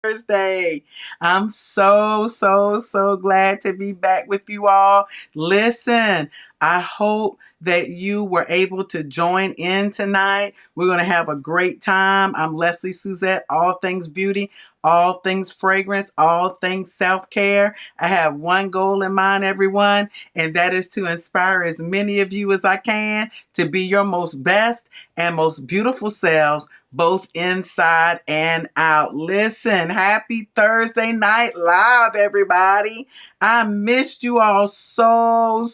Thursday. I'm so glad to be back with you all. Listen, I hope that you were able to join in tonight. We're going to have a great time. I'm Lesley Suzette, all things beauty, all things fragrance, all things self-care. I have one goal in mind, everyone, and that is to inspire as many of you as I can to be your most best and most beautiful selves, both inside and out. Listen, happy Thursday Night Live, everybody. I missed you all so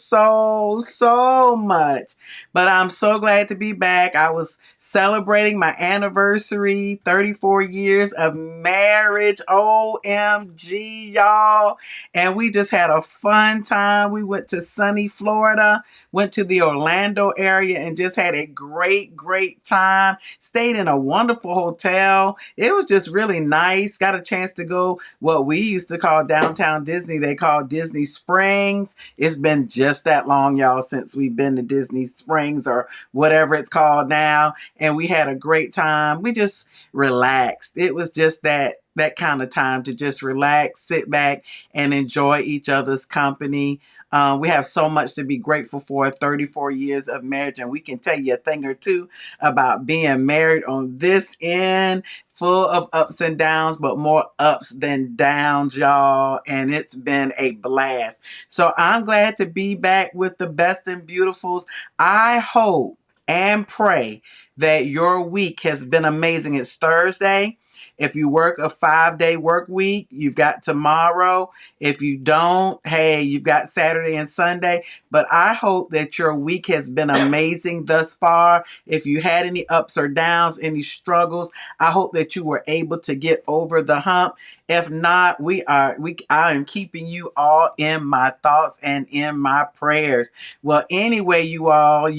much, but I'm so glad to be back. I was celebrating my anniversary, 34 years of marriage. OMG, y'all. And we just had a fun time. We went to sunny Florida, went to the Orlando area, and just had a great time. Stayed in a wonderful hotel. It was just really nice. Got a chance to go what we used to call downtown Disney. They call Disney Springs. It's been just that long, y'all, since we've been to Disney Springs or whatever it's called now. And we had a great time. We just relaxed. It was just that kind of time to just relax, sit back, and enjoy each other's company. We have so much to be grateful for, 34 years of marriage, and we can tell you a thing or two about being married on this end, full of ups and downs, but more ups than downs, y'all, and it's been a blast. So I'm glad to be back with the best and beautifuls. I hope and pray that your week has been amazing. It's Thursday. If you work a 5-day work week, you've got tomorrow. If you don't, hey, you've got Saturday and Sunday. But I hope that your week has been amazing thus far. If you had any ups or downs, any struggles, I hope that you were able to get over the hump. If not, I am keeping you all in my thoughts and in my prayers. Well, anyway, you all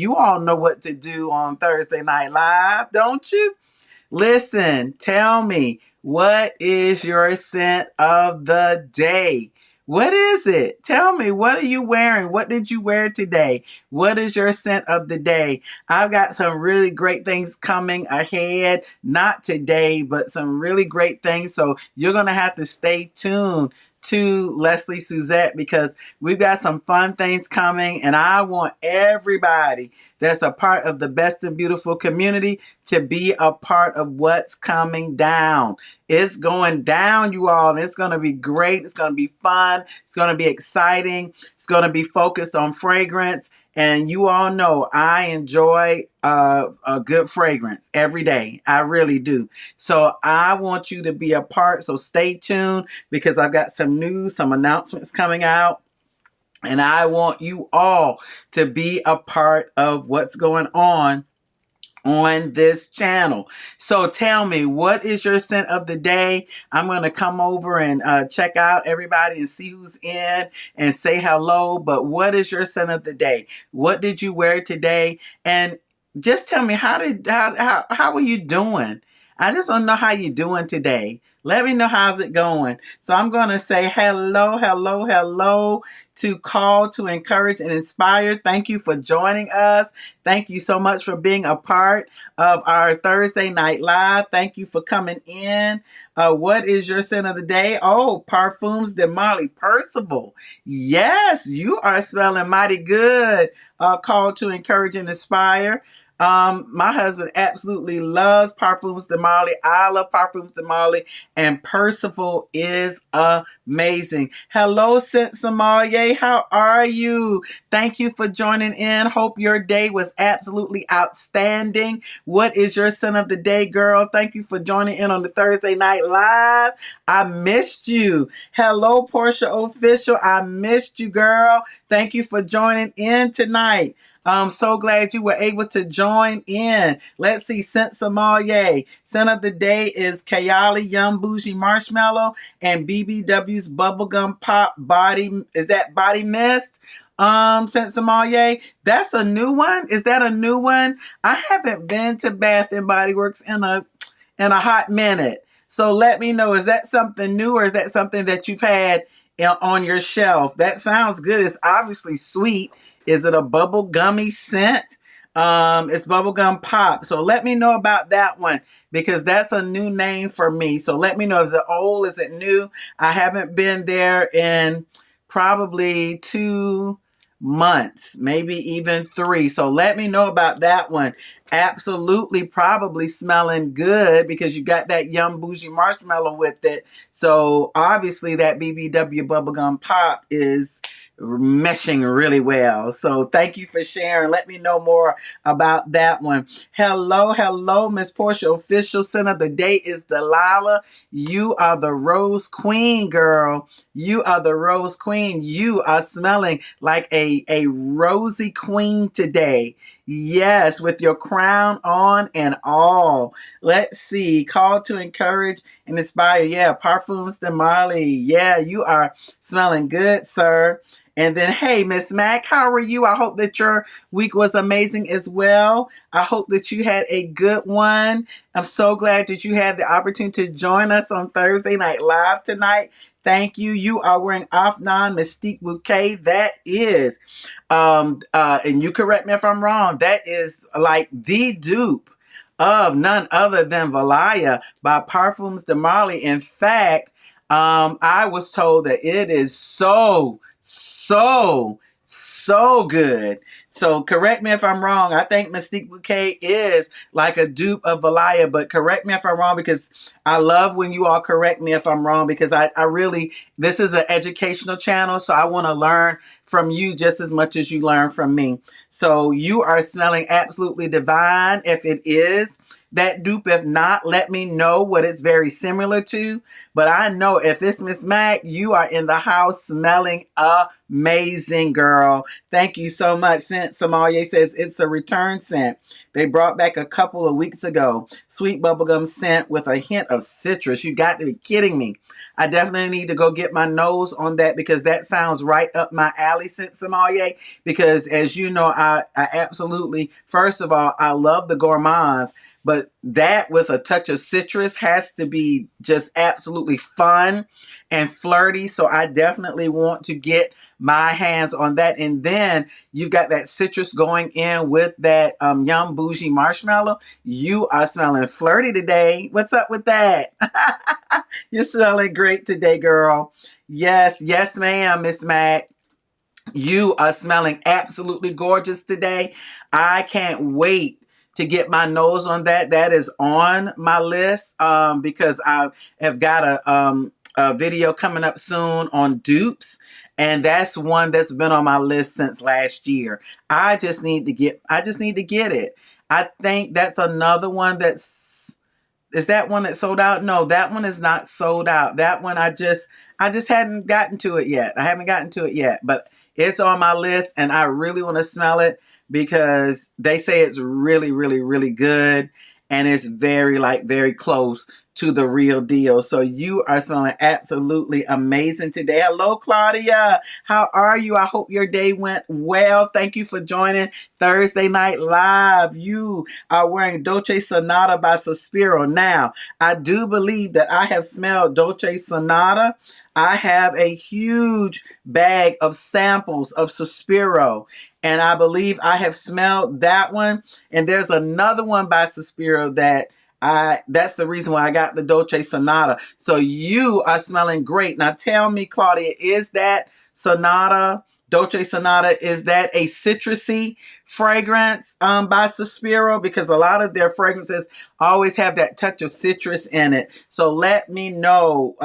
know what to do on Thursday Night Live, don't you? Listen, tell me, what is your scent of the day? What is it? Tell me, what are you wearing? What did you wear today? What is your scent of the day? I've got some really great things coming ahead. Not today, but some really great things. So you're going to have to stay tuned to Lesley Suzette because we've got some fun things coming, and I want everybody that's a part of the Best and Beautiful community to be a part of what's coming down. It's going down, you all, and it's going to be great. It's going to be fun. It's going to be exciting. It's going to be focused on fragrance. And you all know I enjoy a good fragrance every day. I really do. So I want you to be a part. So stay tuned because I've got some news, some announcements coming out. And I want you all to be a part of what's going on this channel. So tell me, what is your scent of the day? I'm going to come over and check out everybody and see who's in and say hello. But what is your scent of the day? What did you wear today? And just tell me, how are you doing? I just want to know how you're doing today. Let me know how's it going. So I'm going to say hello to Call to Encourage and Inspire. Thank you for joining us. Thank you so much for being a part of our Thursday Night Live. Thank you for coming in. What is your scent of the day? Oh, Parfums de Molly Percival. Yes, you are smelling mighty good. Call to Encourage and Inspire. My husband absolutely loves Parfums de Molly. I love Parfums de Molly, and Percival is amazing. Hello, Scent Sommelier. How are you? Thank you for joining in. Hope your day was absolutely outstanding. What is your scent of the day, girl? Thank you for joining in on the Thursday Night Live. I missed you. Hello, Portia Official. I missed you, girl. Thank you for joining in tonight. I'm so glad you were able to join in. Let's see, Scent Sommelier. Scent of the day is Kayali Yum Bougie Marshmallow and BBW's Bubblegum Pop Body. Is that Body Mist? Scent Sommelier. That's a new one. Is that a new one? I haven't been to Bath and Body Works in a hot minute. So let me know. Is that something new or is that something that you've had on your shelf? That sounds good. It's obviously sweet. Is it a bubble gummy scent? It's bubblegum pop. So let me know about that one because that's a new name for me. So let me know, is it old? Is it new? I haven't been there in probably 2 months, maybe even 3. So let me know about that one. Absolutely, probably smelling good because you got that Yum Bougie marshmallow with it. So obviously that BBW bubblegum pop is meshing really well. So thank you for sharing. Let me know more about that one. Hello, Miss Portia, official center. The date is Delilah. You are the Rose Queen, girl. You are the Rose Queen. You are smelling like a rosy queen today. Yes, with your crown on and all. Let's see. Call to encourage and inspire. Yeah, Parfums de Marley. Yeah, you are smelling good, sir. And then, hey, Miss Mac, how are you? I hope that your week was amazing as well. I hope that you had a good one. I'm so glad that you had the opportunity to join us on Thursday Night Live tonight. Thank you. You are wearing Afnan Mystique Bouquet. That is, and you correct me if I'm wrong, that is like the dupe of none other than Valaya by Parfums de Marley. In fact, I was told that it is so good. So correct me if I'm wrong. I think Mystique Bouquet is like a dupe of Valaya, but correct me if I'm wrong because I love when you all correct me if I'm wrong because I really, this is an educational channel, so I want to learn from you just as much as you learn from me. So you are smelling absolutely divine if it is that dupe. If not, let me know what it's very similar to. But I know if it's Miss Mac, you are in the house smelling amazing, girl. Thank you so much. Scent Sommelier says it's a return scent. They brought back a couple of weeks ago. Sweet bubblegum scent with a hint of citrus. You got to be kidding me. I definitely need to go get my nose on that because that sounds right up my alley, Scent Sommelier. Because as you know, I absolutely, first of all, I love the gourmands. But that with a touch of citrus has to be just absolutely fun and flirty. So I definitely want to get my hands on that. And then you've got that citrus going in with that Yum Bougie marshmallow. You are smelling flirty today. What's up with that? You're smelling great today, girl. Yes, ma'am, Miss Mac. You are smelling absolutely gorgeous today. I can't wait to get my nose on that. That is on my list because I have got a video coming up soon on dupes. And that's one that's been on my list since last year. I just need to get it. I think that's another one is that one that sold out? No, that one is not sold out. That one I just hadn't gotten to it yet. I haven't gotten to it yet, but it's on my list and I really want to smell it because they say it's really, really, really good and it's very close to the real deal. So you are smelling absolutely amazing today. Hello, Claudia. How are you? I hope your day went well. Thank you for joining Thursday Night Live. You are wearing Dolce Sonata by Sospiro. Now, I do believe that I have smelled Dolce Sonata. I have a huge bag of samples of Sospiro, and I believe I have smelled that one. And there's another one by Sospiro that's the reason why I got the Dolce Sonata. So you are smelling great. Now tell me, Claudia, is that Dolce Sonata, is that a citrusy fragrance by Sospiro? Because a lot of their fragrances always have that touch of citrus in it. So let me know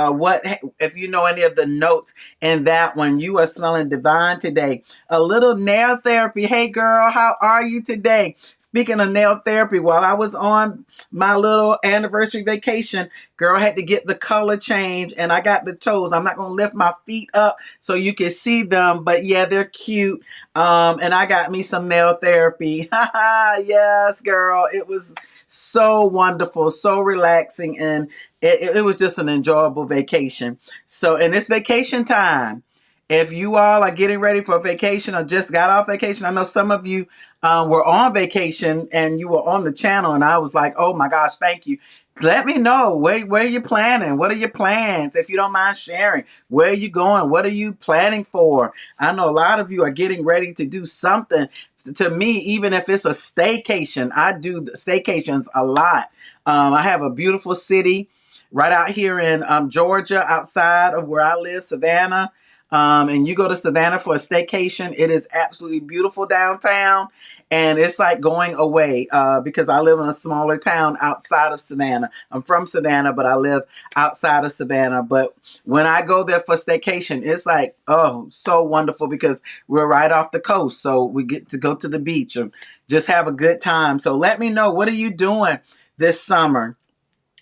if you know any of the notes in that one. You are smelling divine today. A little nail therapy. Hey girl, how are you today? Speaking of nail therapy, while I was on my little anniversary vacation, girl, had to get the color change and I got the toes. I'm not going to lift my feet up so you can see them, but yeah, they're cute. And I got me some nail therapy. Yes, girl. It was so wonderful, so relaxing, and it was just an enjoyable vacation. So, and it's vacation time. If you all are getting ready for vacation or just got off vacation, I know some of you were on vacation and you were on the channel, and I was like, oh my gosh, thank you. Let me know where you're planning. What are your plans? If you don't mind sharing, where are you going? What are you planning for? I know a lot of you are getting ready to do something to me, even if it's a staycation, I do staycations a lot. I have a beautiful city right out here in Georgia, outside of where I live, Savannah. And you go to Savannah for a staycation, it is absolutely beautiful downtown. And it's like going away because I live in a smaller town outside of Savannah. I'm from Savannah, but I live outside of Savannah. But when I go there for staycation, it's like, oh, so wonderful because we're right off the coast. So we get to go to the beach and just have a good time. So let me know, what are you doing this summer?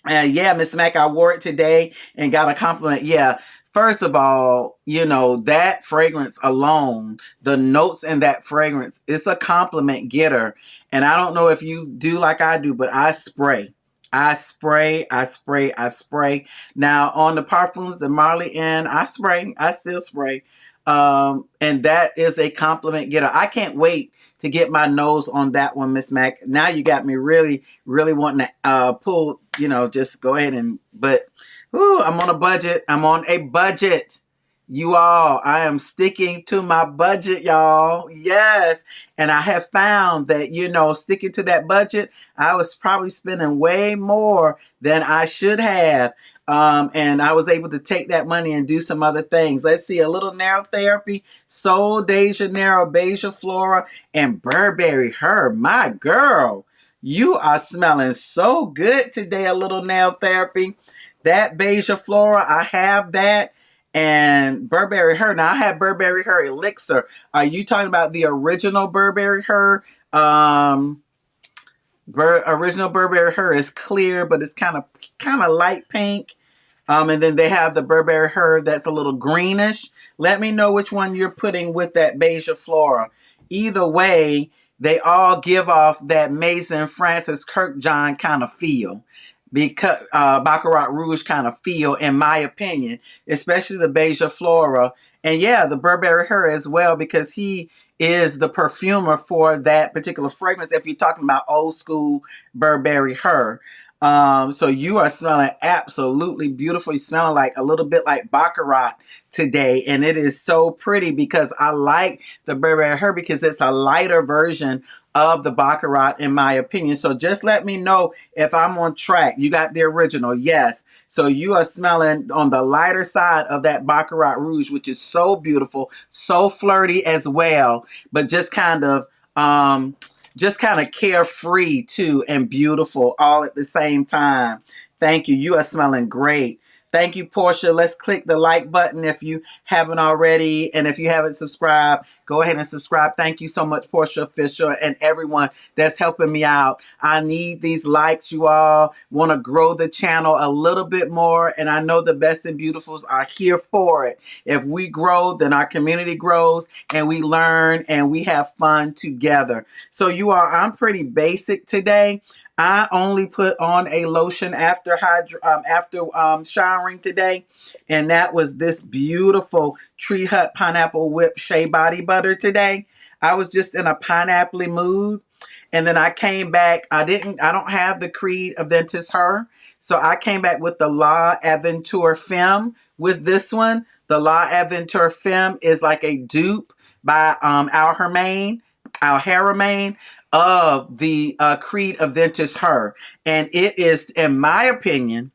Yeah, Miss Mac, I wore it today and got a compliment. Yeah. First of all, that fragrance alone, the notes in that fragrance, it's a compliment getter. And I don't know if you do like I do, but I spray. I spray, I spray, I spray. Now, on the perfumes, the Marley in, I spray. I still spray. And that is a compliment getter. I can't wait to get my nose on that one, Miss Mac. Now you got me really, really wanting to pull, just go ahead but I'm on a budget. I'm on a budget. You all, I am sticking to my budget, y'all. Yes. And I have found that, sticking to that budget, I was probably spending way more than I should have. And I was able to take that money and do some other things. Let's see, a little narrow therapy, Sol de Janeiro, Beija Flora, and Burberry Her. My girl, you are smelling so good today, a little nail therapy. That Beija Flora, I have that. And Burberry Her. Now, I have Burberry Her Elixir. Are you talking about the original Burberry Her? Original Burberry Her is clear, but it's kind of light pink. And then they have the Burberry Her that's a little greenish. Let me know which one you're putting with that Beija Flora. Either way, they all give off that Maison Francis Kirkjohn kind of feel. Because Baccarat Rouge kind of feel, in my opinion, especially the Beija Flora. And yeah, the Burberry Her as well, because he is the perfumer for that particular fragrance, if you're talking about old school Burberry Her. So you are smelling absolutely beautiful. You're smelling like a little bit like Baccarat today. And it is so pretty because I like the Burberry Her because it's a lighter version of the Baccarat, in my opinion. So just let me know if I'm on track. You got the original, yes. So you are smelling on the lighter side of that Baccarat Rouge, which is so beautiful, so flirty as well, but just kind of carefree too, and beautiful all at the same time. Thank you. You are smelling great. Thank you, Portia. Let's click the like button if you haven't already. And if you haven't subscribed, go ahead and subscribe. Thank you so much, Portia Fisher, and everyone that's helping me out. I need these likes, you all. Want to grow the channel a little bit more. And I know the best and beautifuls are here for it. If we grow, then our community grows and we learn and we have fun together. So you all, I'm pretty basic today. I only put on a lotion after showering today, and that was this beautiful Tree Hut Pineapple Whip Shea Body Butter today. I was just in a pineapple mood, and then I came back. I don't have the Creed Aventus Her, so I came back with the La Aventure Femme with this one. The La Aventure Femme is like a dupe by Al Hermain of the Creed Aventus Her. And it is, in my opinion,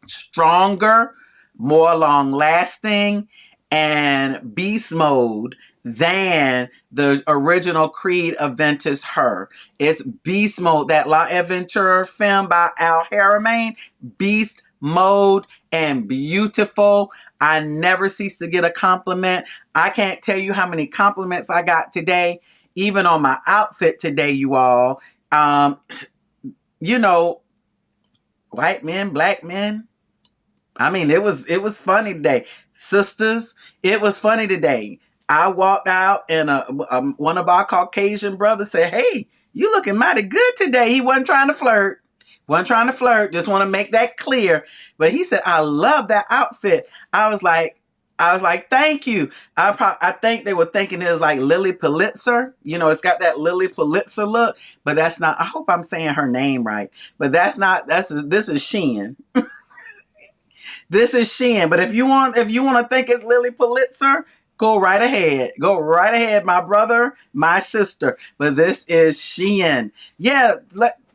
stronger, more long-lasting, and beast mode than the original Creed Aventus Her. It's beast mode. That La Aventure Femme by Al Hermain, beast mode and beautiful. I never cease to get a compliment. I can't tell you how many compliments I got today, even on my outfit today, you all. White men, black men. I mean, it was funny today. Sisters, it was funny today. I walked out and one of our Caucasian brothers said, "Hey, you looking mighty good today." He wasn't trying to flirt. Just want to make that clear. But he said, "I love that outfit." I was like, thank you. I think they were thinking it was like Lily Pulitzer. It's got that Lily Pulitzer look, but that's not. I hope I'm saying her name right. But that's not. This is Shein. This is Shein. But if you want to think it's Lily Pulitzer, Go right ahead. Go right ahead, my brother, my sister. But this is Shein. Yeah,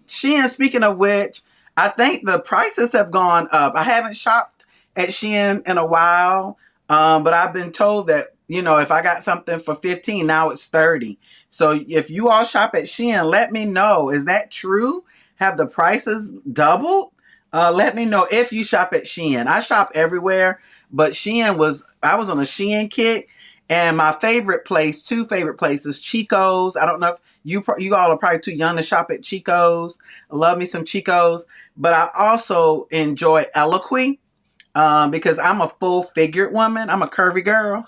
Shein, speaking of which, I think the prices have gone up. I haven't shopped at Shein in a while, but I've been told that, if I got something for 15, now it's 30. So if you all shop at Shein, let me know. Is that true? Have the prices doubled? Let me know if you shop at Shein. I shop everywhere, but I was on a Shein kick, and my favorite place, two favorite places, Chico's. I don't know if you all are probably too young to shop at Chico's. I love me some Chico's, but I also enjoy Eloquy. Because I'm a full-figured woman. I'm a curvy girl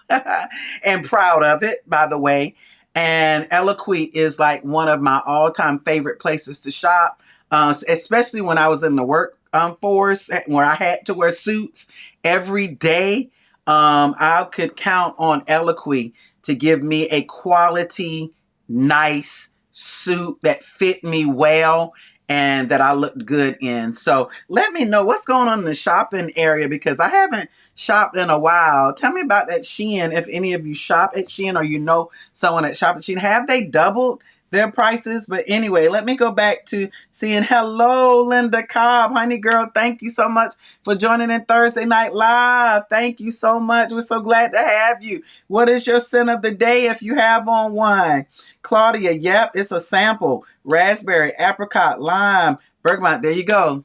and proud of it, by the way. And Eloquy is like one of my all-time favorite places to shop, especially when I was in the workforce, where I had to wear suits every day. I could count on Eloquy to give me a quality, nice suit that fit me well and that I looked good in. So let me know what's going on in the shopping area, because I haven't shopped in a while. Tell me about that Shein. If any of you shop at Shein, or someone that shop at Shein, have they doubled their prices? But anyway, let me go back to seeing, hello, Linda Cobb, honey girl. Thank you so much for joining in Thursday Night Live. Thank you so much. We're so glad to have you. What is your scent of the day if you have on one? Claudia, yep, it's a sample. Raspberry, apricot, lime, bergamot. There you go.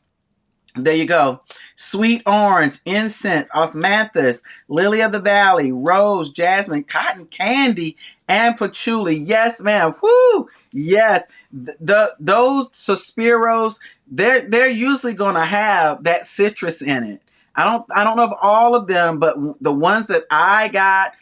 There you go. Sweet orange, incense, osmanthus, lily of the valley, rose, jasmine, cotton candy, and patchouli. Yes, ma'am. Whoo! Yes. Those Suspiros, they're usually gonna have that citrus in it. I don't know if all of them, but the ones that I got,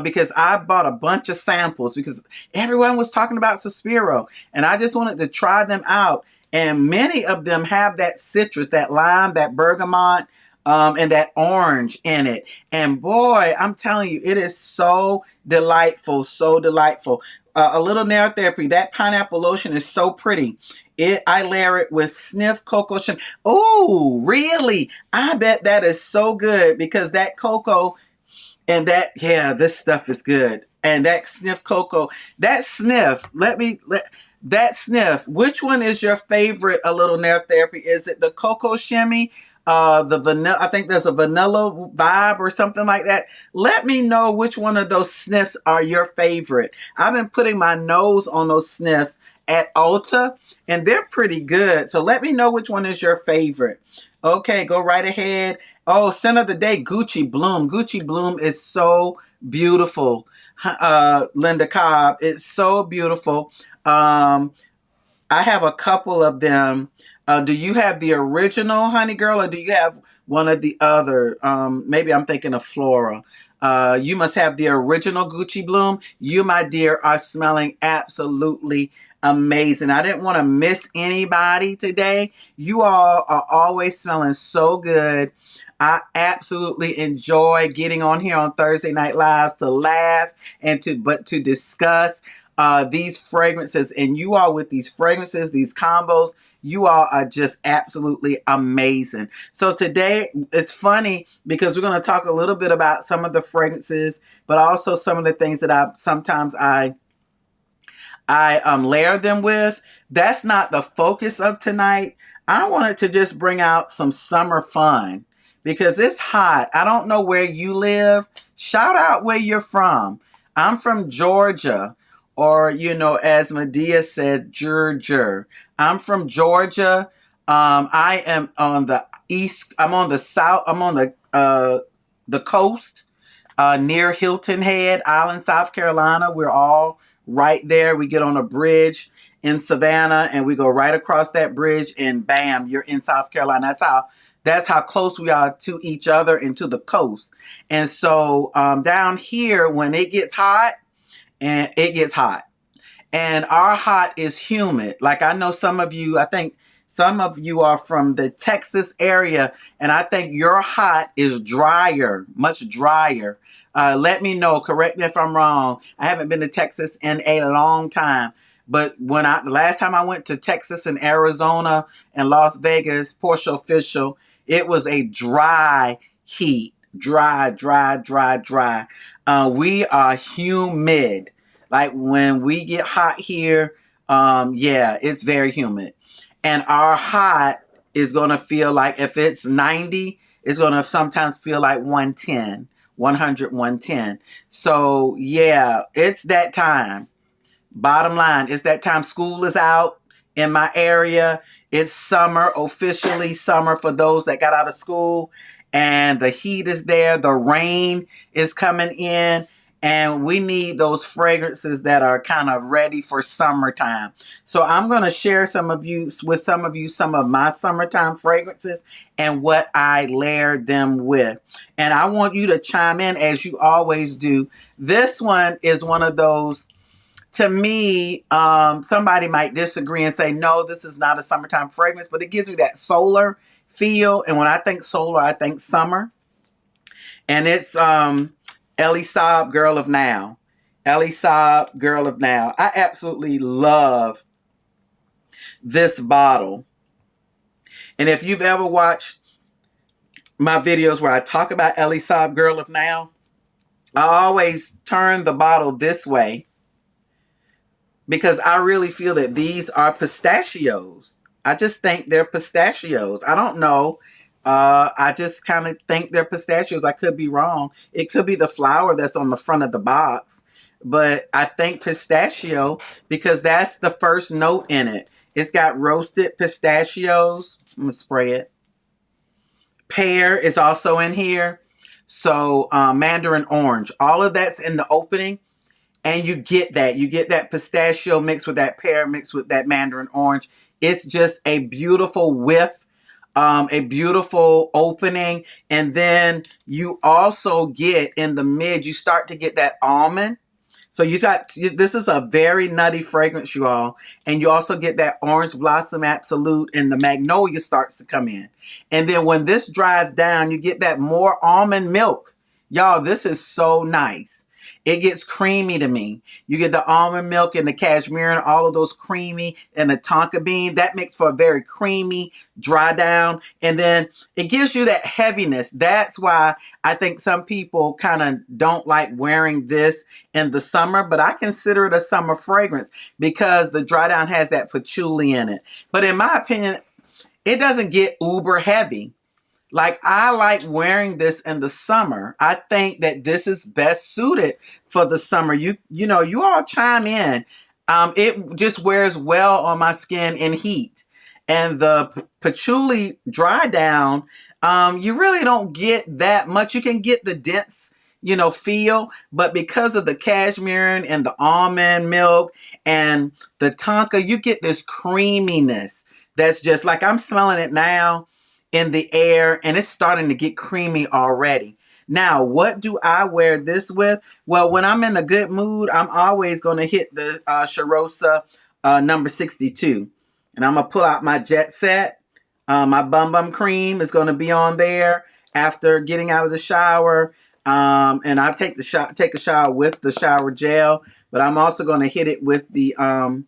because I bought a bunch of samples because everyone was talking about Suspiro, and I just wanted to try them out. And many of them have that citrus, that lime, that bergamot, and that orange in it. And boy, I'm telling you, it is so delightful, so delightful. A little nail therapy. That pineapple lotion is so pretty. I layer it with Sniff Cocoa. Oh, really? I bet that is so good, because that cocoa and this stuff is good. And that Sniff Cocoa, that Sniff, that Sniff, which one is your favorite? A little nail therapy. Is it the Cocoa Shimmy? The vanilla, I think there's a vanilla vibe or something like that. Let me know which one of those sniffs are your favorite. I've been putting my nose on those sniffs at Ulta, and they're pretty good. So let me know which one is your favorite. Okay, go right ahead. Oh, scent of the day, Gucci Bloom. Gucci Bloom is so beautiful. Linda Cobb, it's so beautiful. I have a couple of them. Do you have the original, honey girl, or do you have one of the other? Maybe I'm thinking of Flora. You must have the original Gucci Bloom. You, my dear, are smelling absolutely amazing. I didn't want to miss anybody today. You all are always smelling so good. I absolutely enjoy getting on here on Thursday Night Lives to laugh and to discuss these fragrances. And you all, with these fragrances, these combos, you all are just absolutely amazing. So today, it's funny because we're going to talk a little bit about some of the fragrances, but also some of the things that I layer them with. That's not the focus of tonight. I wanted to just bring out some summer fun because it's hot. I don't know where you live. Shout out where you're from. I'm from Georgia, or, as Medea said, Georgia. I'm from Georgia. I am on the east. I'm on the south. I'm on the coast, near Hilton Head Island, South Carolina. We're all right there. We get on a bridge in Savannah, and we go right across that bridge, and bam, you're in South Carolina. That's how close we are to each other and to the coast. And so down here, when it gets hot, and it gets hot, and our hot is humid. Like, I know I think some of you are from the Texas area, and I think your hot is drier, much drier. Let me know. Correct me if I'm wrong. I haven't been to Texas in a long time. But the last time I went to Texas and Arizona and Las Vegas, Porsche Official, it was a dry heat. dry, dry, dry, dry. We are humid. Like when we get hot here, yeah, it's very humid. And our hot is going to feel like, if it's 90, it's going to sometimes feel like 110, 100, 110. So yeah, it's that time. Bottom line, it's that time. School is out in my area. It's summer, officially summer for those that got out of school. And the heat is there. The rain is coming in. And we need those fragrances that are kind of ready for summertime. So I'm going to share some of some of my summertime fragrances and what I layer them with. And I want you to chime in as you always do. This one is one of those, to me, somebody might disagree and say, no, this is not a summertime fragrance, but it gives me that solar feel. And when I think solar, I think summer. And it's Lesley Suzette, Girl of Now. Lesley Suzette, Girl of Now. I absolutely love this bottle. And if you've ever watched my videos where I talk about Lesley Suzette, Girl of Now, I always turn the bottle this way, because I really feel that these are pistachios. I just think they're pistachios. I don't know. I just kind of think they're pistachios. I could be wrong. It could be the flower that's on the front of the box. But I think pistachio, because that's the first note in it. It's got roasted pistachios. I'm going to spray it. Pear is also in here. So mandarin orange. All of that's in the opening. And you get that. You get that pistachio mixed with that pear, mixed with that mandarin orange. It's just a beautiful whiff, a beautiful opening. And then you also get in the mid, you start to get that almond. So this is a very nutty fragrance, you all. And you also get that orange blossom absolute, and the magnolia starts to come in. And then when this dries down, you get that more almond milk. Y'all, this is so nice. It gets creamy to me. You get the almond milk and the cashmere and all of those creamy, and the tonka bean. That makes for a very creamy dry down. And then it gives you that heaviness. That's why I think some people kind of don't like wearing this in the summer, but I consider it a summer fragrance because the dry down has that patchouli in it. But in my opinion, it doesn't get uber heavy. Like, I like wearing this in the summer. I think that this is best suited for the summer. You know, you all chime in. It just wears well on my skin in heat. And the patchouli dry down, you really don't get that much. You can get the dense, feel, but because of the cashmere and the almond milk and the tonka, you get this creaminess that's just like, I'm smelling it now in the air, and it's starting to get creamy already. Now, what do I wear this with? Well, when I'm in a good mood, I'm always going to hit the Charosa number 62. And I'm going to pull out my Jet Set. My Bum Bum Cream is going to be on there after getting out of the shower. And I take a shower with the shower gel. But I'm also going to hit it with the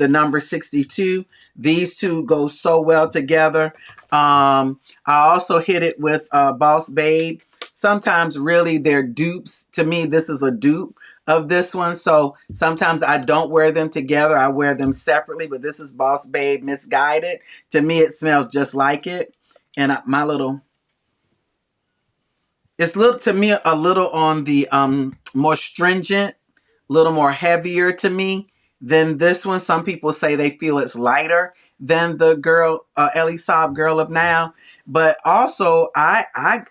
number 62. These two go so well together. I also hit it with Boss Babe. Sometimes really they're dupes. To me, this is a dupe of this one. So sometimes I don't wear them together. I wear them separately, but this is Boss Babe Misguided. To me, it smells just like it. And it's to me a little on the more stringent, a little more heavier to me than this one. Some people say they feel it's lighter than the Lesley Suzette, Girl of Now. But also, I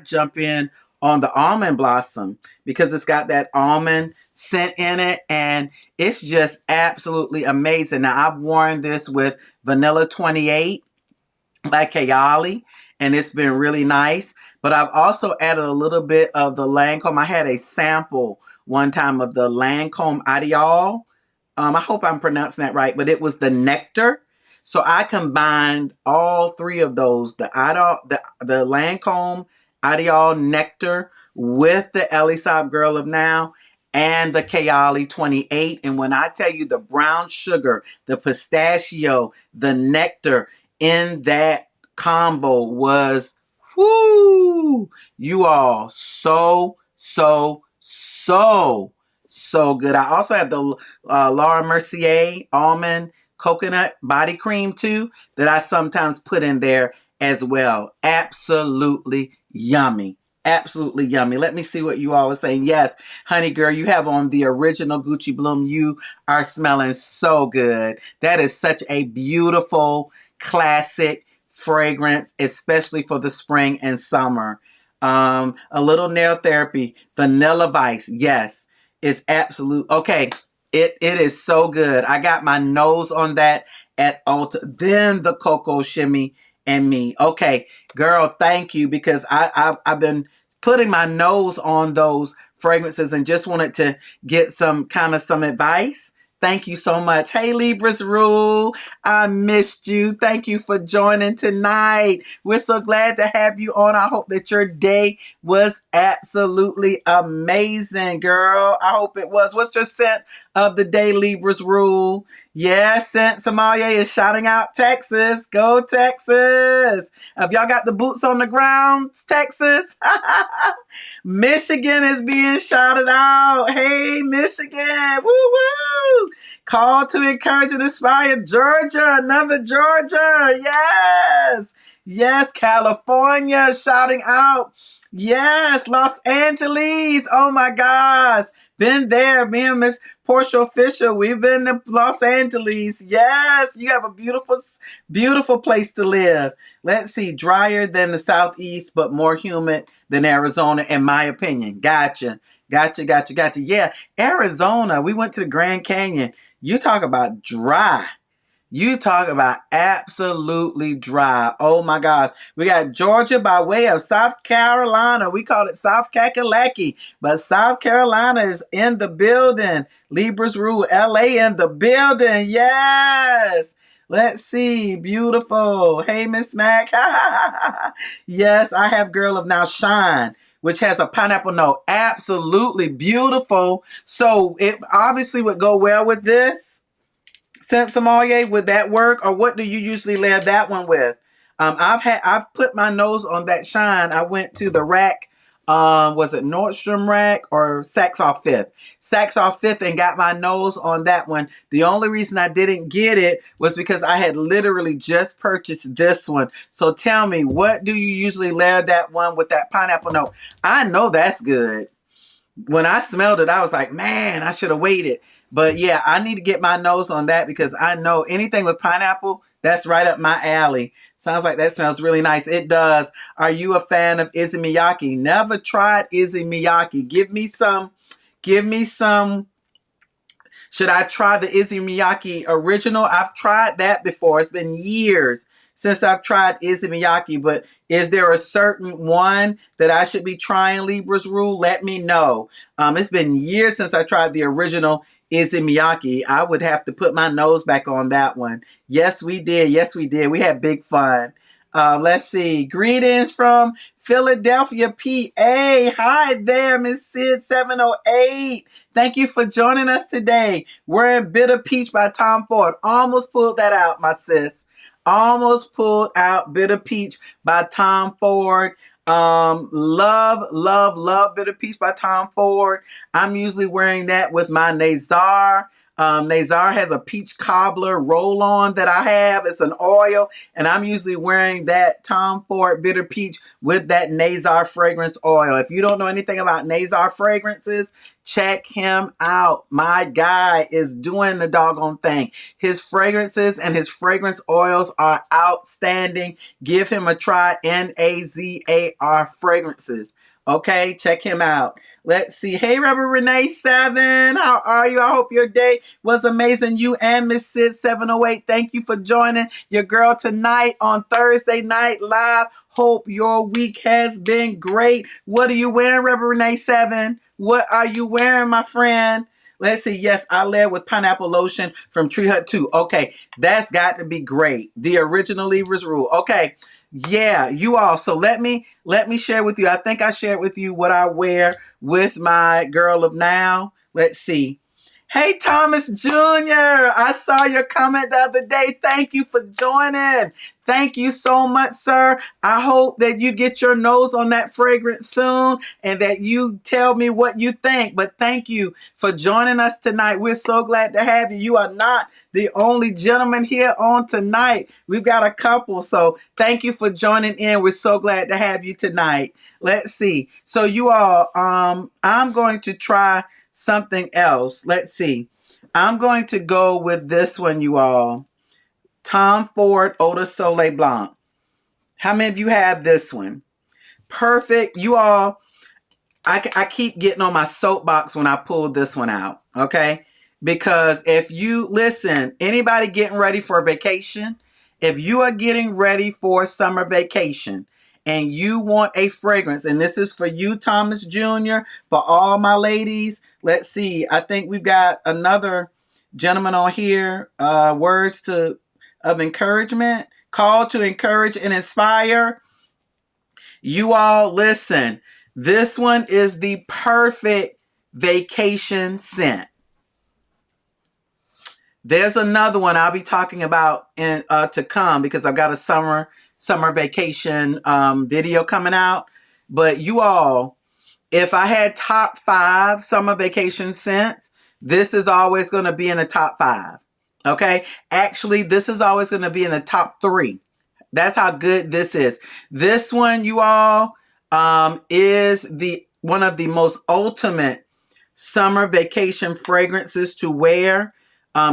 jump in on the Almond Blossom because it's got that almond scent in it, and it's just absolutely amazing. Now, I've worn this with Vanilla 28 by Kayali, and it's been really nice. But I've also added a little bit of the Lancome. I had a sample one time of the Lancome Ideal. I hope I'm pronouncing that right, but it was the Nectar. So I combined all three of those, the Lancome Ideal Nectar with the Lesley Suzette, Girl of Now, and the Kayali 28. And when I tell you the brown sugar, the pistachio, the nectar in that combo was Whoo! You all so good. I also have the Laura Mercier almond coconut body cream too that I sometimes put in there as well. Absolutely yummy. Absolutely yummy. Let me see what you all are saying. Yes, honey girl, you have on the original Gucci Bloom. You are smelling so good. That is such a beautiful classic fragrance, especially for the spring and summer. A little nail therapy, Vanilla Vice. Yes, it's absolute. Okay, it is so good. I got my nose on that at Ulta. Then the Cocoa Shimmy and Me. Okay, girl, thank you because I've been putting my nose on those fragrances and just wanted to get some advice. Thank you so much. Hey, Libras Rule. I missed you. Thank you for joining tonight. We're so glad to have you on. I hope that your day was absolutely amazing, girl. I hope it was. What's your scent of the day, Libras Rule? Yes, Scent Sommelier is shouting out Texas. Go Texas. Have y'all got the boots on the ground, Texas? Michigan is being shouted out. Hey, Michigan. Woo woo. Call to encourage and inspire. Georgia, another Georgia. Yes. Yes, California shouting out. Yes, Los Angeles. Oh my gosh. Been there. Me and Miss Portia Fisher, we've been to Los Angeles. Yes, you have a beautiful, beautiful place to live. Let's see, drier than the Southeast, but more humid than Arizona, in my opinion. Gotcha. Yeah, Arizona, we went to the Grand Canyon. You talk about dry. You talk about absolutely dry. Oh my gosh. We got Georgia by way of South Carolina. We call it South Kakalaki, but South Carolina is in the building. Libras Rule, LA in the building. Yes. Let's see. Beautiful. Hey, Miss Mac. Yes, I have Girl of Now Shine, which has a pineapple note. Absolutely beautiful. So it obviously would go well with this. Scent Sommelier, would that work, or what do you usually layer that one with? I've put my nose on that shine. I went to the rack. Was it Nordstrom Rack or Saks Off Fifth? Saks Off Fifth, and got my nose on that one. The only reason I didn't get it was because I had literally just purchased this one. So tell me, what do you usually layer that one with that pineapple note? I know that's good. When I smelled it, I was like, man, I should have waited. But yeah, I need to get my nose on that because I know anything with pineapple, that's right up my alley. Sounds like that smells really nice. It does. Are you a fan of Issey Miyake? Never tried Issey Miyake. Give me some. Should I try the Issey Miyake original? I've tried that before. It's been years since I've tried Issey Miyake, but is there a certain one that I should be trying, Libras Rule? Let me know. It's been years since I tried the original Issey Miyake. I would have to put my nose back on that one. Yes, we did. Yes, we did. We had big fun. Let's see. Greetings from Philadelphia, PA. Hi there, Miss Sid 708. Thank you for joining us today. We're in Bitter Peach by Tom Ford. Almost pulled that out, my sis. Almost pulled out Bitter Peach by Tom Ford. Love Bitter Peach by Tom Ford. I'm usually wearing that with my Nazar. Nazar has a peach cobbler roll-on that I have. It's an oil, and I'm usually wearing that Tom Ford Bitter Peach with that Nazar fragrance oil. If you don't know anything about Nazar fragrances, check him out. My guy is doing the doggone thing. His fragrances and his fragrance oils are outstanding. Give him a try. Nazar fragrances. Okay, check him out. Let's see. Hey, Rebel Renee 7. How are you? I hope your day was amazing. You and Miss Sid 708. Thank you for joining your girl tonight on Thursday Night Live. Hope your week has been great. What are you wearing, Rebel Renee 7? What are you wearing, my friend? Let's see. Yes, I led with pineapple lotion from Tree Hut 2. Okay, that's got to be great. The original Libras Rule. Okay. Yeah, you all. So let me share with you. I think I shared with you what I wear with my Girl of Now. Let's see. Hey, Thomas Jr., I saw your comment the other day. Thank you for joining. Thank you so much, sir. I hope that you get your nose on that fragrance soon and that you tell me what you think. But thank you for joining us tonight. We're so glad to have you. You are not the only gentleman here on tonight. We've got a couple. So thank you for joining in. We're so glad to have you tonight. Let's see. So you all, I'm going to try something else. Let's see. I'm going to go with this one, you all. Tom Ford Eau de Soleil Blanc. How many of you have this one? Perfect. You all, I keep getting on my soapbox when I pull this one out, okay? Because if you, listen, anybody getting ready for a vacation, if you are getting ready for summer vacation and you want a fragrance, and this is for you, Thomas Jr., for all my ladies, let's see. I think we've got another gentleman on here. Words of encouragement, call to encourage and inspire. You all listen. This one is the perfect vacation scent. There's another one I'll be talking about in to come because I've got a summer vacation video coming out. But you all, if I had top 5 summer vacation scents, this is always going to be in the top 5. Okay? Actually, this is always going to be in the top 3. That's how good this is. This one, you all, is one of the most ultimate summer vacation fragrances to wear.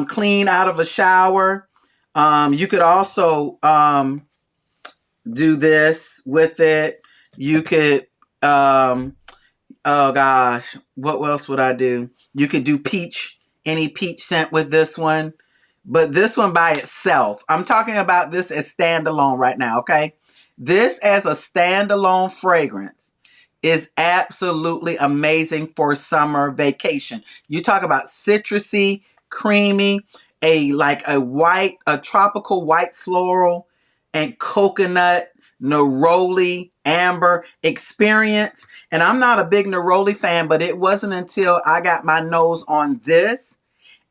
Clean out of a shower. You could also do this with it. You could, oh gosh, what else would I do? You could do any peach scent with this one. But this one by itself, I'm talking about this as standalone right now, okay? This as a standalone fragrance is absolutely amazing for summer vacation. You talk about citrusy, creamy, a tropical white floral and coconut, neroli, amber experience. And I'm not a big neroli fan, but it wasn't until I got my nose on this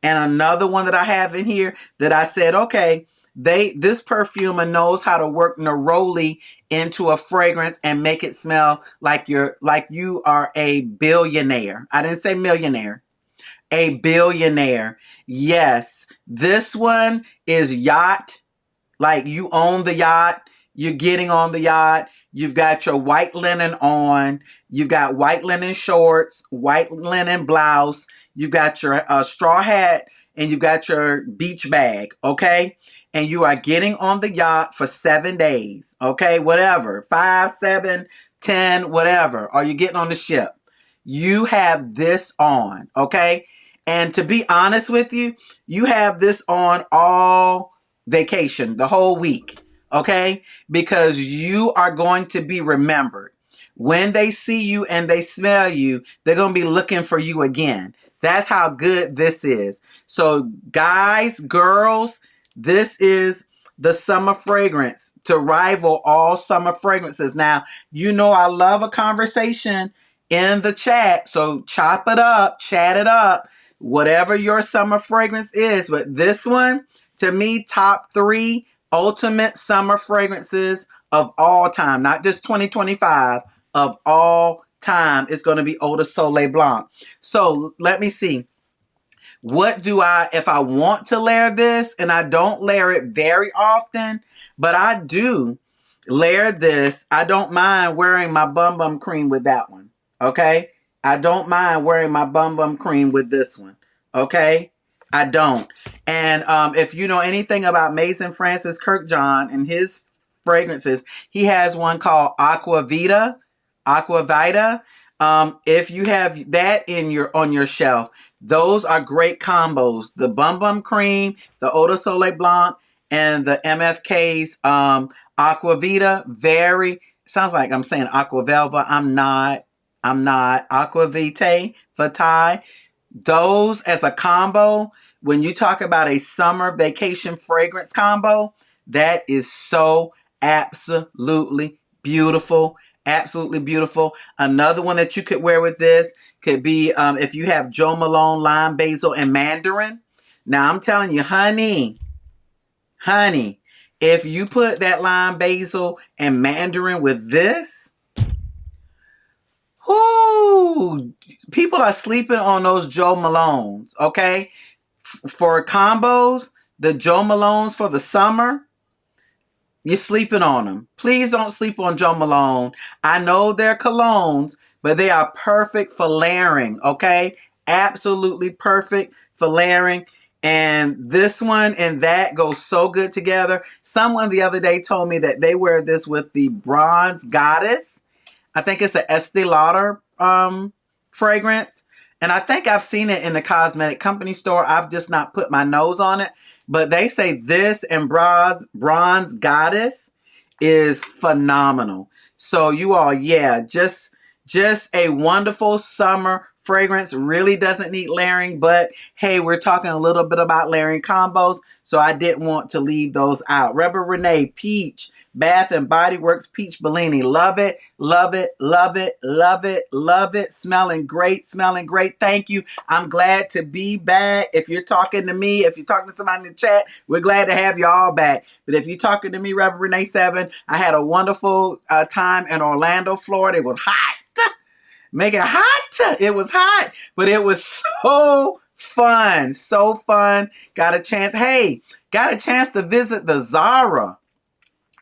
and another one that I have in here that I said, okay, this perfumer knows how to work neroli into a fragrance and make it smell like you are a billionaire. I didn't say millionaire. A billionaire. Yes, this one is yacht. Like you own the yacht. You're getting on the yacht. You've got your white linen on. You've got white linen shorts, white linen blouse. You've got your straw hat and you've got your beach bag, okay? And you are getting on the yacht for 7 days, okay? Whatever, 5, 7, 10, whatever. Or you're getting on the ship. You have this on, okay? And to be honest with you, you have this on all vacation, the whole week, okay? Because you are going to be remembered. When they see you and they smell you, they're going to be looking for you again. That's how good this is. So guys, girls, this is the summer fragrance to rival all summer fragrances. Now, you know I love a conversation in the chat. So chop it up, chat it up, whatever your summer fragrance is. But this one, to me, top 3 ultimate summer fragrances of all time. Not just 2025, of all time is going to be Eau de Soleil Blanc. So let me see. What do if I want to layer this, and I don't layer it very often, but I do layer this. I don't mind wearing my Bum Bum cream with that one. Okay? I don't mind wearing my Bum Bum cream with this one. Okay? I don't. And if you know anything about Mason Francis Kirkjohn and his fragrances, he has one called Aqua Vita. If you have that on your shelf, those are great combos. The Bum Bum Cream, the Eau de Soleil Blanc, and the MFK's Aqua Vita. Sounds like I'm saying Aqua Velva. I'm not. Aqua Vitae. Those as a combo, when you talk about a summer vacation fragrance combo, that is so absolutely beautiful Absolutely beautiful. Another one that you could wear with this could be if you have Joe Malone lime, basil, and mandarin. Now I'm telling you, honey, if you put that lime, basil, and mandarin with this, whoo, people are sleeping on those Joe Malones, okay? For combos, the Joe Malones for the summer, you're sleeping on them. Please don't sleep on Joe Malone. I know they're colognes, but they are perfect for layering, okay? Absolutely perfect for layering. And this one and that go so good together. Someone the other day told me that they wear this with the Bronze Goddess. I think it's an Estee Lauder fragrance. And I think I've seen it in the cosmetic company store. I've just not put my nose on it. But they say this and Bronze Goddess is phenomenal. So you all, yeah, just a wonderful summer fragrance. Really doesn't need layering, but hey, we're talking a little bit about layering combos, so I didn't want to leave those out. Rebel Renee Peach, Bath and Body Works Peach Bellini. Love it, love it, love it, love it, love it. Smelling great, smelling great. Thank you. I'm glad to be back. If you're talking to me, if you're talking to somebody in the chat, we're glad to have you all back. But if you're talking to me, Rebel Renee 7, I had a wonderful time in Orlando, Florida. It was hot. Make it hot. It was hot, but it was so fun. So fun. Got a chance to visit the Zara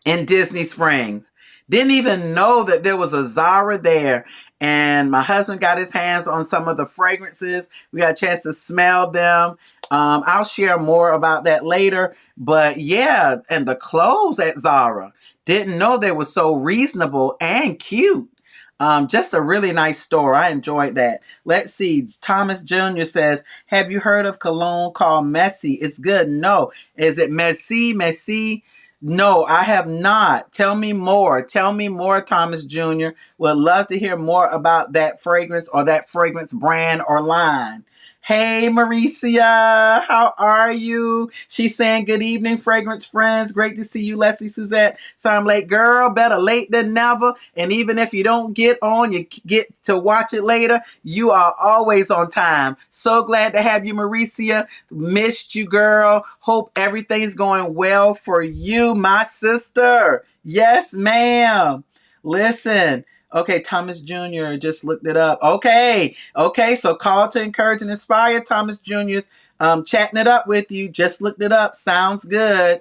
in Disney Springs. Didn't even know that there was a Zara there. And my husband got his hands on some of the fragrances. We got a chance to smell them. I'll share more about that later. But yeah, and the clothes at Zara. Didn't know they were so reasonable and cute. Just a really nice store. I enjoyed that. Let's see. Thomas Jr. says, have you heard of cologne called Messy? It's good. No. Is it Messy? No, I have not. Tell me more. Tell me more, Thomas Jr. Would love to hear more about that fragrance or that fragrance brand or line. Hey, Maricia, how are you? She's saying, good evening, fragrance friends. Great to see you, Lesley Suzette. So I'm late, girl, better late than never. And even if you don't get on, you get to watch it later. You are always on time. So glad to have you, Maricia. Missed you, girl. Hope everything's going well for you, my sister. Yes, ma'am. Listen. Okay, Thomas Jr. just looked it up. Okay, so call to encourage and inspire, Thomas Jr. Chatting it up with you. Just looked it up. Sounds good.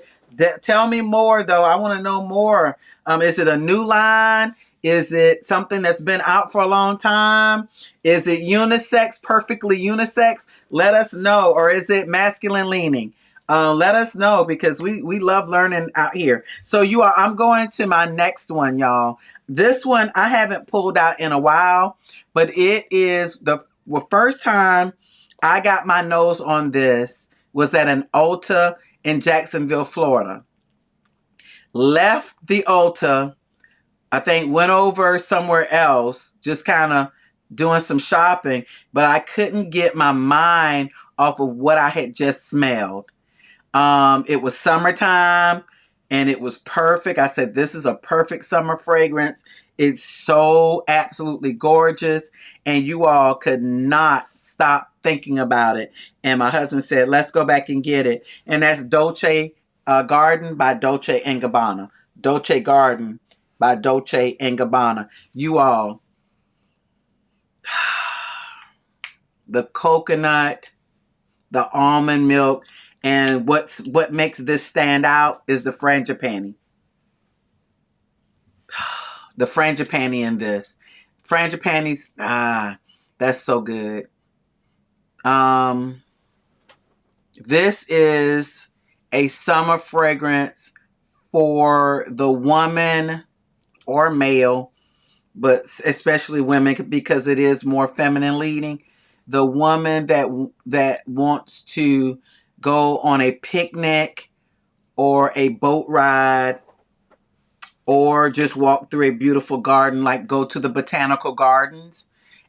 Tell me more, though. I want to know more. Is it a new line? Is it something that's been out for a long time? Is it unisex, perfectly unisex? Let us know. Or is it masculine leaning? Let us know, because we love learning out here. So I'm going to my next one, y'all. This one I haven't pulled out in a while, but it is the first time I got my nose on this was at an Ulta in Jacksonville, Florida. Left the Ulta, I think went over somewhere else, just kind of doing some shopping, but I couldn't get my mind off of what I had just smelled. It was summertime and it was perfect. I said, this is a perfect summer fragrance. It's so absolutely gorgeous. And you all could not stop thinking about it. And my husband said, let's go back and get it. And that's Dolce Garden by Dolce & Gabbana. Dolce Garden by Dolce & Gabbana. You all, the coconut, the almond milk, and what makes this stand out is the frangipani. The frangipani in this. Frangipani's, that's so good. This is a summer fragrance for the woman or male, but especially women, because it is more feminine leading. The woman that wants to go on a picnic or a boat ride or just walk through a beautiful garden, like go to the botanical gardens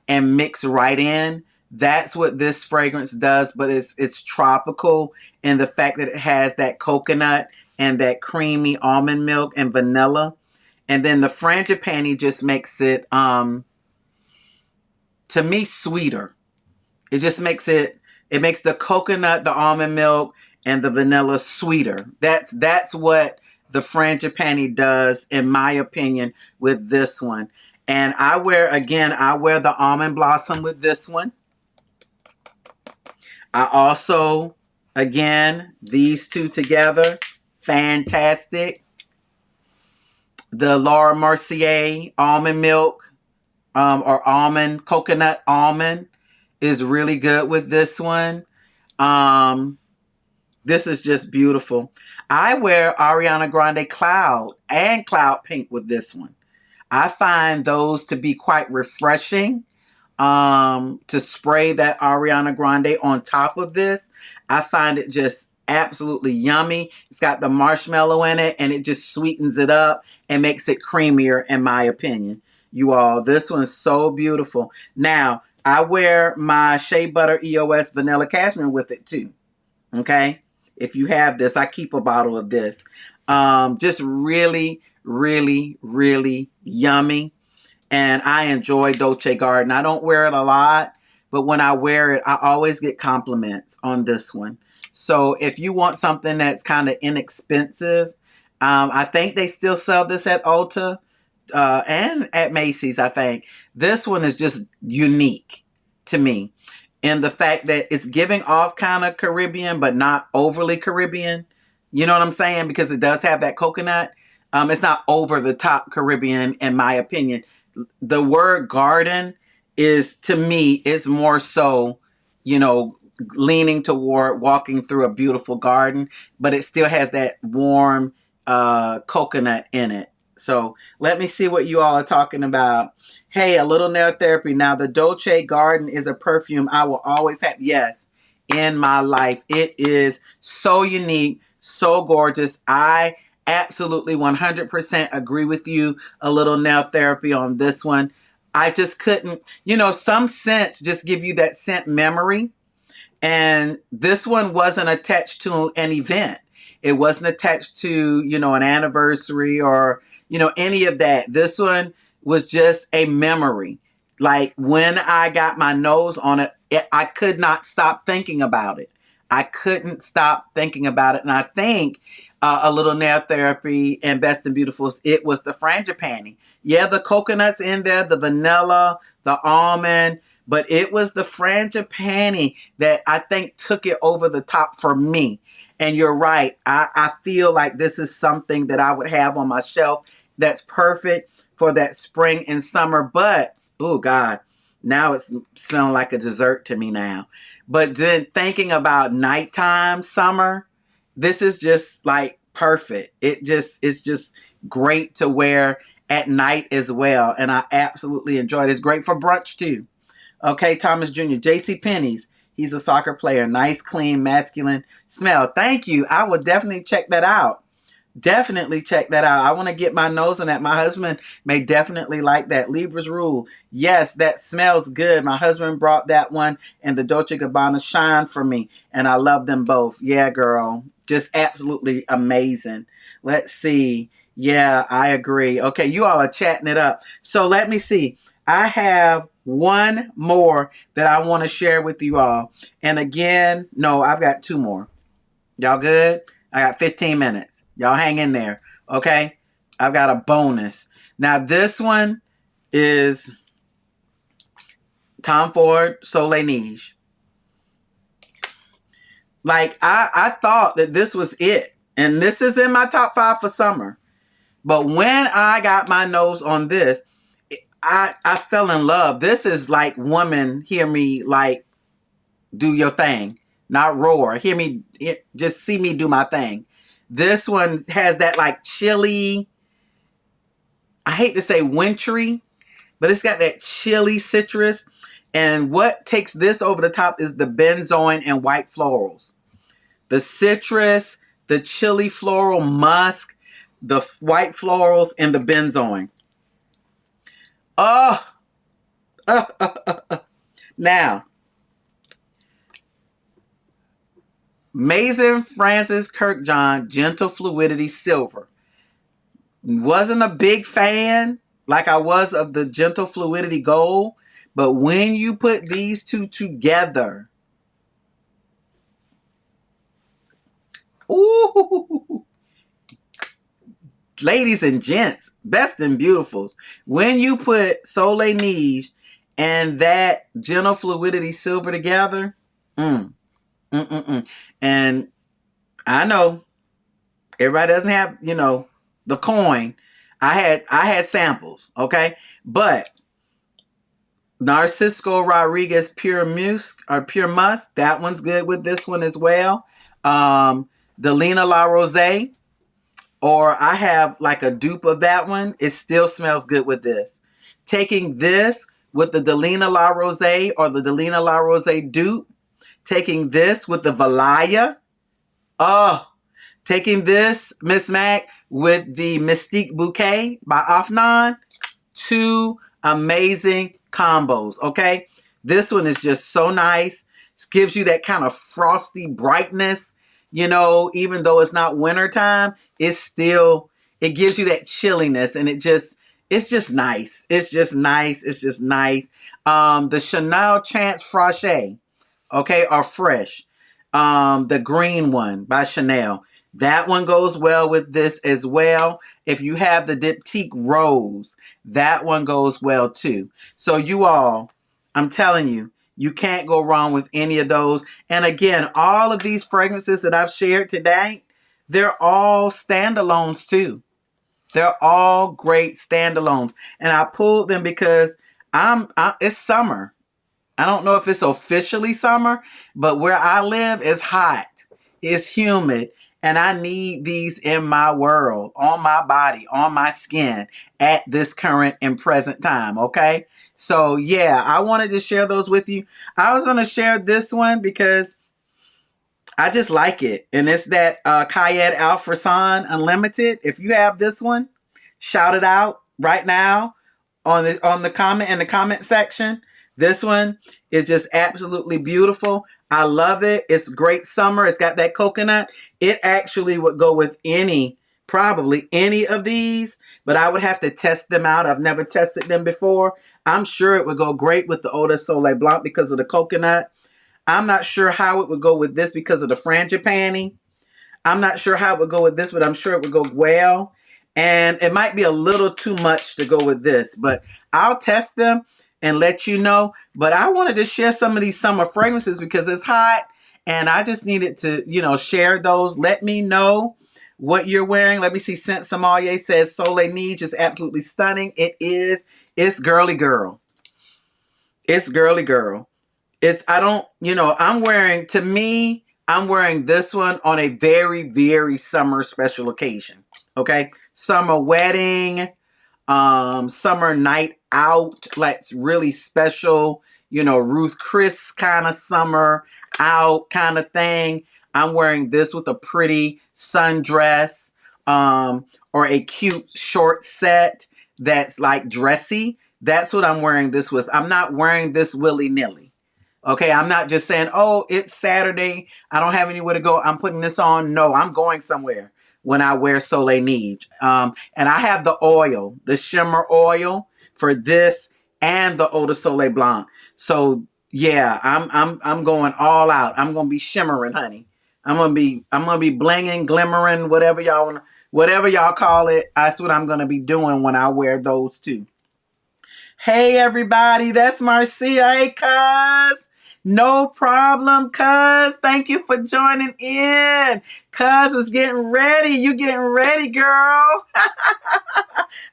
and mix right in. That's what this fragrance does, but it's tropical in the fact that it has that coconut and that creamy almond milk and vanilla. And then the frangipani just makes it, to me, sweeter. It just makes it makes the coconut, the almond milk, and the vanilla sweeter. That's what the frangipani does, in my opinion, with this one. And I wear the almond blossom with this one. I also, again, these two together, fantastic. The Laura Mercier almond milk, or almond, coconut almond, is really good with this one. This is just beautiful. I wear Ariana Grande Cloud and Cloud Pink with this one. I find those to be quite refreshing. To spray that Ariana Grande on top of this, I find it just absolutely yummy. It's got the marshmallow in it, and it just sweetens it up and makes it creamier, in my opinion. You all, this one's so beautiful. Now, I wear my Shea Butter EOS Vanilla Cashmere with it too. Okay? If you have this, I keep a bottle of this. Just really, really, really yummy. And I enjoy Dolce Garden. I don't wear it a lot, but when I wear it, I always get compliments on this one. So if you want something that's kind of inexpensive, I think they still sell this at Ulta and at Macy's, I think. This one is just unique to me in the fact that it's giving off kind of Caribbean, but not overly Caribbean. You know what I'm saying? Because it does have that coconut. It's not over the top Caribbean, in my opinion. The word garden is, to me, it's more so, leaning toward walking through a beautiful garden, but it still has that warm coconut in it. So let me see what you all are talking about. Hey, a little nail therapy. Now, the Dolce Garden is a perfume I will always have, yes, in my life. It is so unique, so gorgeous. I absolutely 100% agree with you, a little nail therapy, on this one. I just couldn't, some scents just give you that scent memory. And this one wasn't attached to an event. It wasn't attached to, an anniversary or, any of that. This one was just a memory. Like when I got my nose on it, I could not stop thinking about it. I couldn't stop thinking about it. And I think a little nail therapy and Best and Beautifuls, it was the frangipani. Yeah, the coconut's in there, the vanilla, the almond, but it was the frangipani that I think took it over the top for me. And you're right. I feel like this is something that I would have on my shelf that's perfect for that spring and summer. But, oh God, now it's smelling like a dessert to me now. But then thinking about nighttime summer, this is just like perfect. It's just great to wear at night as well. And I absolutely enjoy it. It's great for brunch too. Okay, Thomas Jr., J.C. Penney's. He's a soccer player. Nice, clean, masculine smell. Thank you. I will definitely check that out. Definitely check that out. I want to get my nose on that. My husband may definitely like that. Libra's Rule. Yes, that smells good. My husband brought that one and the Dolce & Gabbana Shine for me. And I love them both. Yeah, girl. Just absolutely amazing. Let's see. Yeah, I agree. Okay, you all are chatting it up. So let me see. I have one more that I want to share with you all. And again, no, I've got two more. Y'all good? I got 15 minutes. Y'all hang in there. Okay? I've got a bonus. Now, this one is Tom Ford Soleil Neige. Like, I thought that this was it. And this is in my top 5 for summer. But when I got my nose on this, I fell in love. This is like, woman, hear me, like, do your thing. Not roar. Hear me, just see me do my thing. This one has that like chili, I hate to say wintry, but it's got that chili citrus. And what takes this over the top is the benzoin and white florals. The citrus, the chili floral musk, the white florals, and the benzoin. Oh, now, Maison Francis Kirkjohn Gentle Fluidity Silver. Wasn't a big fan like I was of the Gentle Fluidity Gold. But when you put these two together, ooh, ladies and gents, best and beautifuls. When you put Soleil Neige and that Gentle Fluidity Silver together, and I know everybody doesn't have, the coin. I had samples, okay? But Narcisco Rodriguez Pure Musk or Pure Musk, that one's good with this one as well. The Lena La Rose, or I have like a dupe of that one. It still smells good with this. Taking this with the Delina La Rose or the Delina La Rose dupe. Taking this with the Valaya. Oh, taking this, Miss Mac, with the Mystique Bouquet by Afnan. Two amazing combos, okay? This one is just so nice. It gives you that kind of frosty brightness, even though it's not wintertime, it gives you that chilliness, and it's just nice. It's just nice. It's just nice. The Chanel Chance Fraîche, okay, or Fresh. The green one by Chanel. That one goes well with this as well. If you have the Diptyque Rose, that one goes well too. So you all, I'm telling you, you can't go wrong with any of those. And again, all of these fragrances that I've shared today, they're all standalones too. They're all great standalones. And I pulled them because it's summer. I don't know if it's officially summer, but where I live is hot. It's humid. And I need these in my world, on my body, on my skin at this current and present time, okay? So, yeah, I wanted to share those with you. I was going to share this one because I just like it. And it's that Kayed Al Fursan Unlimited. If you have this one, shout it out right now on the comment in the comment section. This one is just absolutely beautiful. I love it. It's great summer. It's got that coconut. It actually would go with probably any of these, but I would have to test them out. I've never tested them before. I'm sure it would go great with the Eau de Soleil Blanc because of the coconut. I'm not sure how it would go with this because of the frangipani. I'm not sure how it would go with this, but I'm sure it would go well. And it might be a little too much to go with this, but I'll test them and let you know. But I wanted to share some of these summer fragrances because it's hot and I just needed to, share those. Let me know what you're wearing. Let me see. Scent Sommelier says Soleil Neige is absolutely stunning. It is. It's girly girl. It's girly girl. I'm wearing this one on a very, very summer special occasion. Okay. Summer wedding, summer night out, like really special, Ruth Chris kind of summer out kind of thing. I'm wearing this with a pretty sundress, or a cute short set that's like dressy. That's what I'm wearing this with. I'm not wearing this willy-nilly. Okay, I'm not just saying, oh, it's Saturday, I don't have anywhere to go, I'm putting this on. No, I'm going somewhere when I wear Soleil Neige. And I have the oil, the shimmer oil for this and the Eau de Soleil Blanc. So yeah, I'm going all out. I'm gonna be shimmering, honey. I'm gonna be blinging, glimmering, whatever y'all call it. That's what I'm gonna be doing when I wear those too. Hey everybody, that's Marcia. Hey cuz. No problem, cuz. Thank you for joining in. Cuz is getting ready. You getting ready, girl.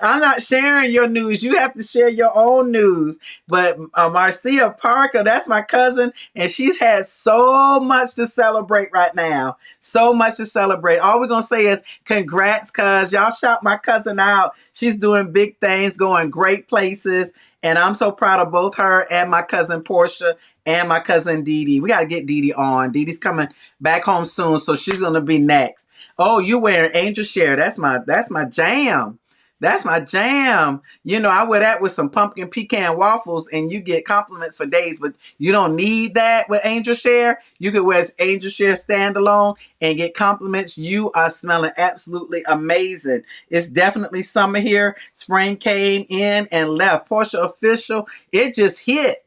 I'm not sharing your news. You have to share your own news. But Marcia Parker, that's my cousin, and she's had so much to celebrate right now. So much to celebrate. All we're going to say is congrats, cuz. Y'all shout my cousin out. She's doing big things, going great places. And I'm so proud of both her and my cousin Portia and my cousin Dee Dee. We got to get Dee Dee on. Dee Dee's coming back home soon, so she's going to be next. Oh, you wearing Angel Share. That's my jam. That's my jam. You know, I wear that with some pumpkin pecan waffles and you get compliments for days, but you don't need that with Angel Share. You could wear Angel Share standalone and get compliments. You are smelling absolutely amazing. It's definitely summer here. Spring came in and left. Portia Official, it just hit.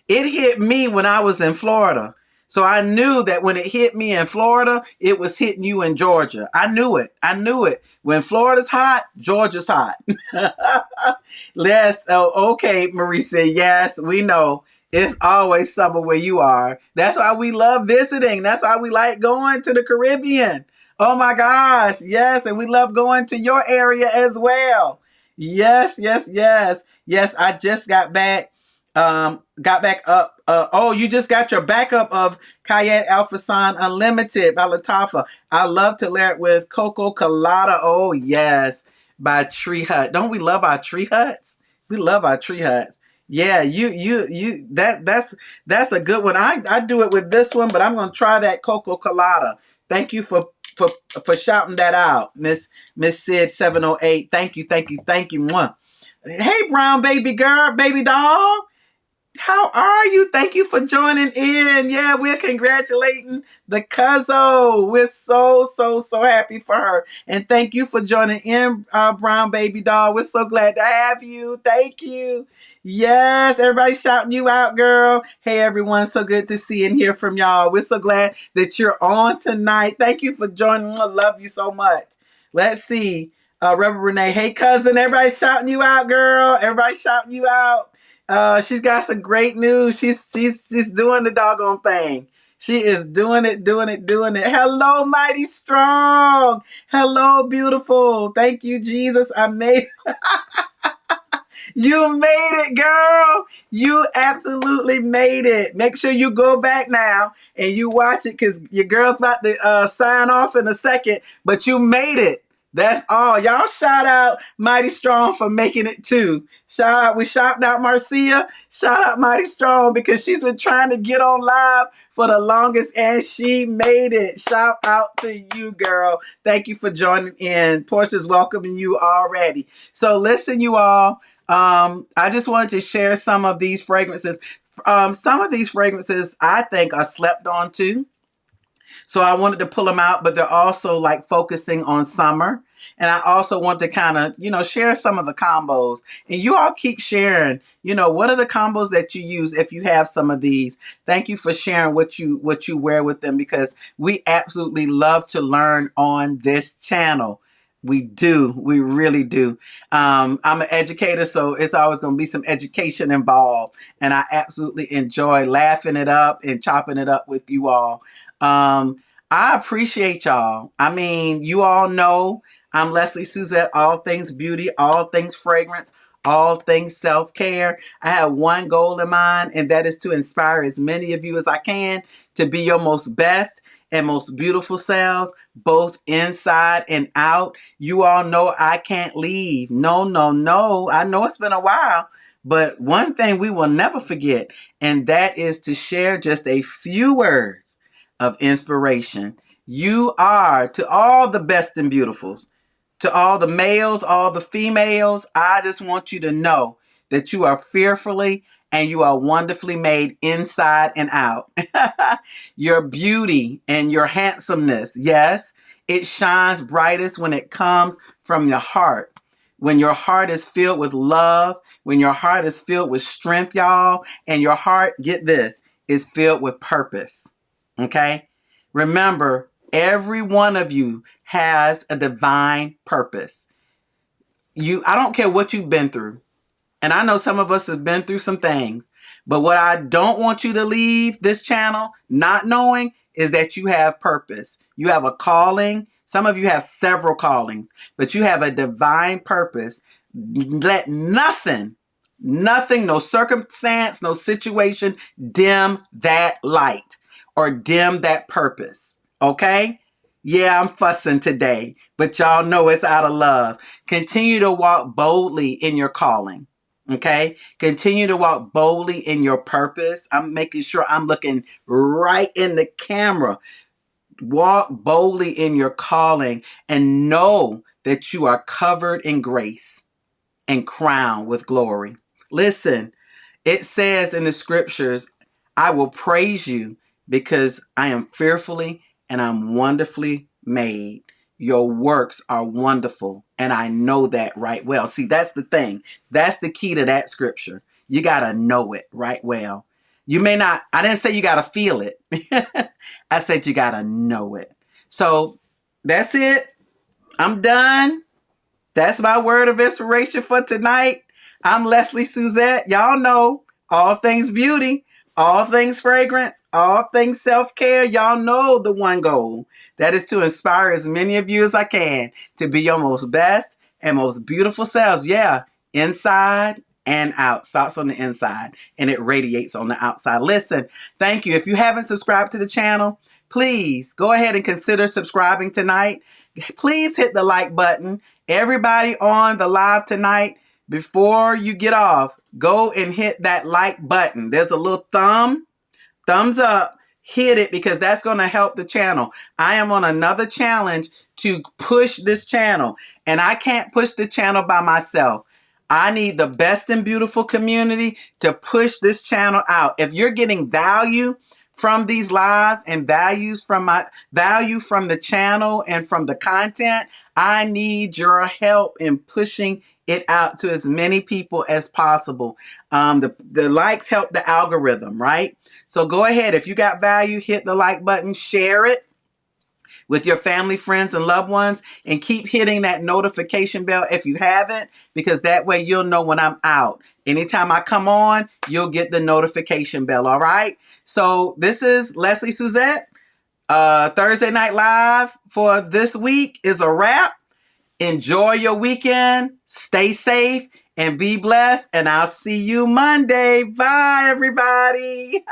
It hit me when I was in Florida. So I knew that when it hit me in Florida, it was hitting you in Georgia. I knew it. I knew it. When Florida's hot, Georgia's hot. Okay, Marie said, yes, we know. It's always summer where you are. That's why we love visiting. That's why we like going to the Caribbean. Oh my gosh. Yes. And we love going to your area as well. Yes, yes, yes. Yes, I just got back. Got back up. Oh, you just got your backup of Cayenne Alphasan Unlimited by Latafa. I love to layer it with Coco Colada. Oh, yes. By Tree Hut. Don't we love our tree huts? We love our tree huts. Yeah, that's a good one. I do it with this one, but I'm gonna try that Coco Colada. Thank you for shouting that out, Miss Sid 708. Thank you, thank you, thank you. Mwah. Hey, brown baby girl, baby doll. How are you? Thank you for joining in. Yeah, we're congratulating the Cuzzo. We're so happy for her. And thank you for joining in, Brown Baby Doll. We're so glad to have you. Thank you. Yes, everybody shouting you out, girl. Hey, everyone. So good to see and hear from y'all. We're so glad that you're on tonight. Thank you for joining. I love you so much. Let's see. Reverend Renee. Hey, cousin. Everybody shouting you out, girl. Everybody shouting you out. She's got some great news. She's doing the doggone thing. She is doing it. Hello, mighty strong. Hello, beautiful. Thank you, Jesus. You made it, girl. You absolutely made it. Make sure you go back now and you watch it because your girl's about to sign off in a second, but you made it. That's all. Y'all shout out Mighty Strong for making it too. We shouting out Marcia. Shout out Mighty Strong because she's been trying to get on live for the longest and she made it. Shout out to you, girl. Thank you for joining in. Portia's welcoming you already. So listen, you all. I just wanted to share some of these fragrances. Some of these fragrances I think are slept on too. So I wanted to pull them out, but they're also like focusing on summer. And I also want to kind of, share some of the combos. And you all keep sharing, what are the combos that you use if you have some of these? Thank you for sharing what you wear with them because we absolutely love to learn on this channel. We do. We really do. I'm an educator, so it's always going to be some education involved. And I absolutely enjoy laughing it up and chopping it up with you all. I appreciate y'all. I mean, you all know I'm Lesley Suzette, all things beauty, all things fragrance, all things self-care. I have one goal in mind, and that is to inspire as many of you as I can to be your most best and most beautiful selves, both inside and out. You all know I can't leave. No. I know it's been a while, but one thing we will never forget, and that is to share just a few words of inspiration. You are, to all the best and beautifuls, to all the males, all the females, I just want you to know that you are fearfully and you are wonderfully made inside and out. Your beauty and your handsomeness, yes, it shines brightest when it comes from your heart. When your heart is filled with love, when your heart is filled with strength, y'all, and your heart, get this, is filled with purpose. Okay? Remember, every one of you has a divine purpose. I don't care what you've been through. And I know some of us have been through some things. But what I don't want you to leave this channel not knowing is that you have purpose. You have a calling. Some of you have several callings, but you have a divine purpose. Let nothing, no circumstance, no situation dim that light or dim that purpose. Okay? Yeah, I'm fussing today, but y'all know it's out of love. Continue to walk boldly in your calling. Okay? Continue to walk boldly in your purpose. I'm making sure I'm looking right in the camera. Walk boldly in your calling and know that you are covered in grace and crowned with glory. Listen, it says in the scriptures, I will praise you because I am fearfully and I'm wonderfully made. Your works are wonderful, and I know that right well. See, that's the thing. That's the key to that scripture. You got to know it right well. You may not, I didn't say you got to feel it. I said you got to know it. So that's it. I'm done. That's my word of inspiration for tonight. I'm Lesley Suzette. Y'all know all things beauty, all things fragrance, all things self-care. Y'all know the one goal. That is to inspire as many of you as I can to be your most best and most beautiful selves. Yeah, inside and out. Starts on the inside and it radiates on the outside. Listen, thank you. If you haven't subscribed to the channel, please go ahead and consider subscribing tonight. Please hit the like button. Everybody on the live tonight, before you get off, go and hit that like button. There's a little thumbs up. Hit it because that's going to help the channel. I am on another challenge to push this channel, and I can't push the channel by myself. I need the best and beautiful community to push this channel out. If you're getting value from these lives and value from the channel and from the content, I need your help in pushing it out to as many people as possible. The likes help the algorithm, right? So go ahead. If you got value, hit the like button, share it with your family, friends, and loved ones, and keep hitting that notification bell if you haven't, because that way you'll know when I'm out. Anytime I come on, you'll get the notification bell, all right? So this is Lesley Suzette. Thursday Night Live for this week is a wrap. Enjoy your weekend. Stay safe and be blessed. And I'll see you Monday. Bye, everybody.